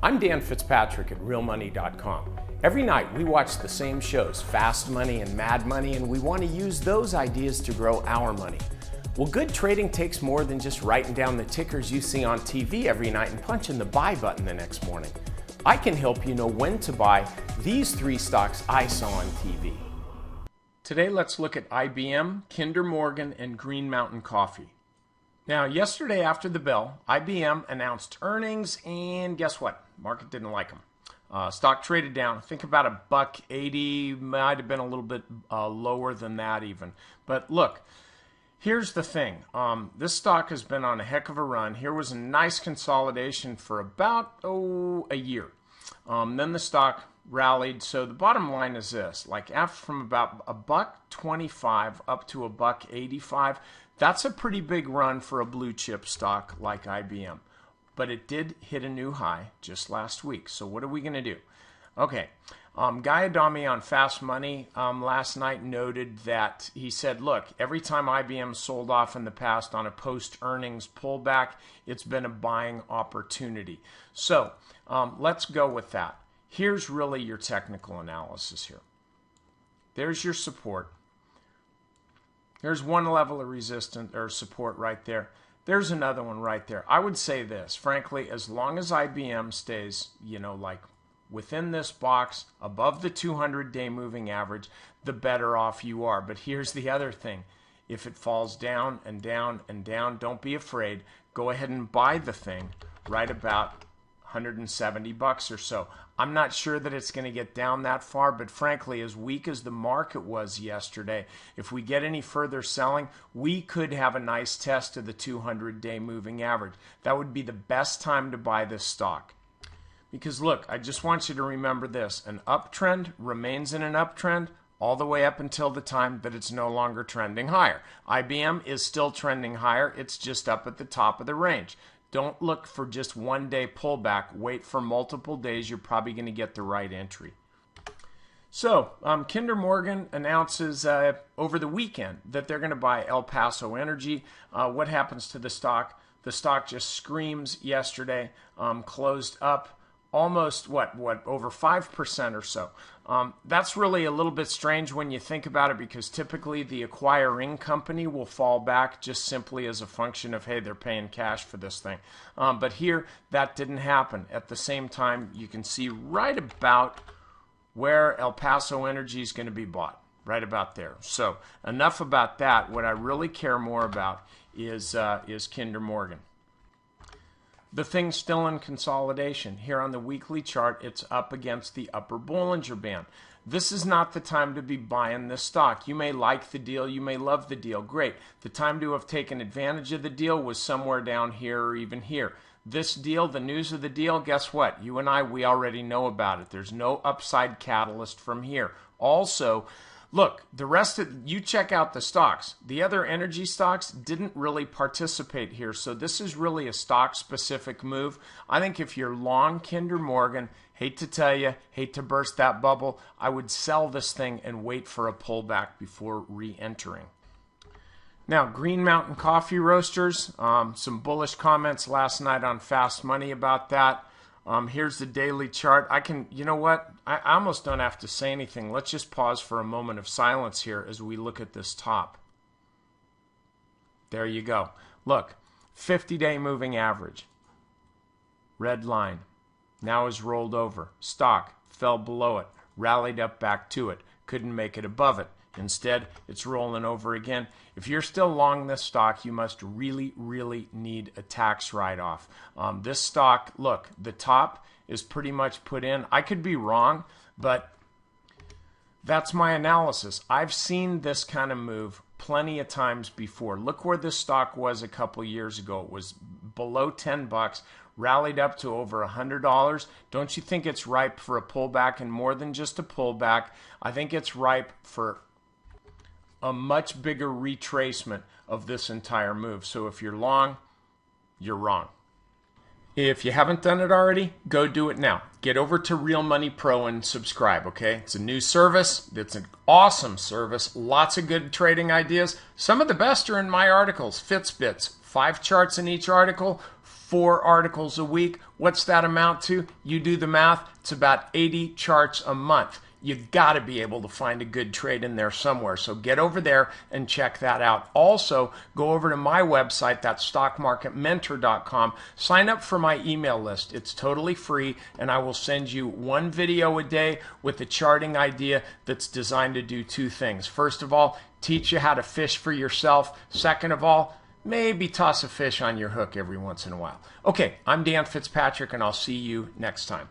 I'm Dan Fitzpatrick at RealMoney.com. Every night we watch the same shows, Fast Money and Mad Money, and we want to use those ideas to grow our money. Well, good trading takes more than just writing down the tickers you see on TV every night and punching the buy button the next morning. I can help you know when to buy these 3 stocks I saw on TV. Today let's look at IBM, Kinder Morgan, and Green Mountain Coffee. Now, yesterday after the bell, IBM announced earnings, and guess what? Market didn't like them. Stock traded down. I think about $1.80, might have been a little bit lower than that even. But look, here's the thing. This stock has been on a heck of a run. Here was a nice consolidation for about a year. Then the stock rallied. So the bottom line is this: like from about $1.25 up to $1.85. That's a pretty big run for a blue chip stock like IBM. But it did hit a new high just last week. So what are we going to do? Okay. Guy Adami on Fast Money last night noted that he said, look, every time IBM sold off in the past on a post-earnings pullback, it's been a buying opportunity. So let's go with that. Here's really your technical analysis here. There's your support. There's one level of resistance or support right there. There's another one right there. I would say this, frankly, as long as IBM stays, like within this box, above the 200-day moving average, the better off you are. But here's the other thing. If it falls down and down and down, don't be afraid. Go ahead and buy the thing right about $170 or so. I'm not sure that it's going to get down that far, but frankly, as weak as the market was yesterday, if we get any further selling, we could have a nice test of the 200-day moving average. That would be the best time to buy this stock. Because look, I just want you to remember this: an uptrend remains in an uptrend all the way up until the time that it's no longer trending higher. IBM is still trending higher. It's just up at the top of the range. Don't look for just one day pullback. Wait for multiple days. You're probably going to get the right entry. So Kinder Morgan announces over the weekend that they're going to buy El Paso Energy. What happens to the stock? The stock just screams yesterday, closed up almost over 5% or so. That's really a little bit strange when you think about it, because typically the acquiring company will fall back just simply as a function of, hey, they're paying cash for this thing. But here, that didn't happen. At the same time, you can see right about where El Paso Energy is going to be bought, right about there. So enough about that. What I really care more about is Kinder Morgan. The thing's still in consolidation. Here on the weekly chart, it's up against the upper Bollinger Band. This is not the time to be buying this stock. You may like the deal. You may love the deal. Great. The time to have taken advantage of the deal was somewhere down here or even here. This deal, the news of the deal, guess what? You and I, we already know about it. There's no upside catalyst from here. Also, look, the rest of you check out the stocks. The other energy stocks didn't really participate here. So this is really a stock specific move. I think if you're long Kinder Morgan, hate to tell you, hate to burst that bubble, I would sell this thing and wait for a pullback before re-entering. Now, Green Mountain Coffee Roasters, some bullish comments last night on Fast Money about that. Here's the daily chart. You know what? I almost don't have to say anything. Let's just pause for a moment of silence here as we look at this top. There you go. Look, 50-day moving average. Red line. Now is rolled over. Stock fell below it, rallied up back to it, couldn't make it above it. Instead, it's rolling over again. If you're still long this stock, you must really, really need a tax write-off. This stock, look, the top is pretty much put in. I could be wrong, but that's my analysis. I've seen this kind of move plenty of times before. Look where this stock was a couple years ago. It was below $10, rallied up to over $100. Don't you think it's ripe for a pullback, and more than just a pullback? I think it's ripe for a much bigger retracement of this entire move. So if you're long, you're wrong. If you haven't done it already, go do it now. Get over to Real Money Pro and subscribe, okay? It's a new service. It's an awesome service. Lots of good trading ideas. Some of the best are in my articles. FitzBits, 5 charts in each article, 4 articles a week. What's that amount to? You do the math. It's about 80 charts a month. You've got to be able to find a good trade in there somewhere. So get over there and check that out. Also, go over to my website, that's stockmarketmentor.com. Sign up for my email list. It's totally free, and I will send you 1 video a day with a charting idea that's designed to do 2 things. First of all, teach you how to fish for yourself. Second of all, maybe toss a fish on your hook every once in a while. Okay, I'm Dan Fitzpatrick, and I'll see you next time.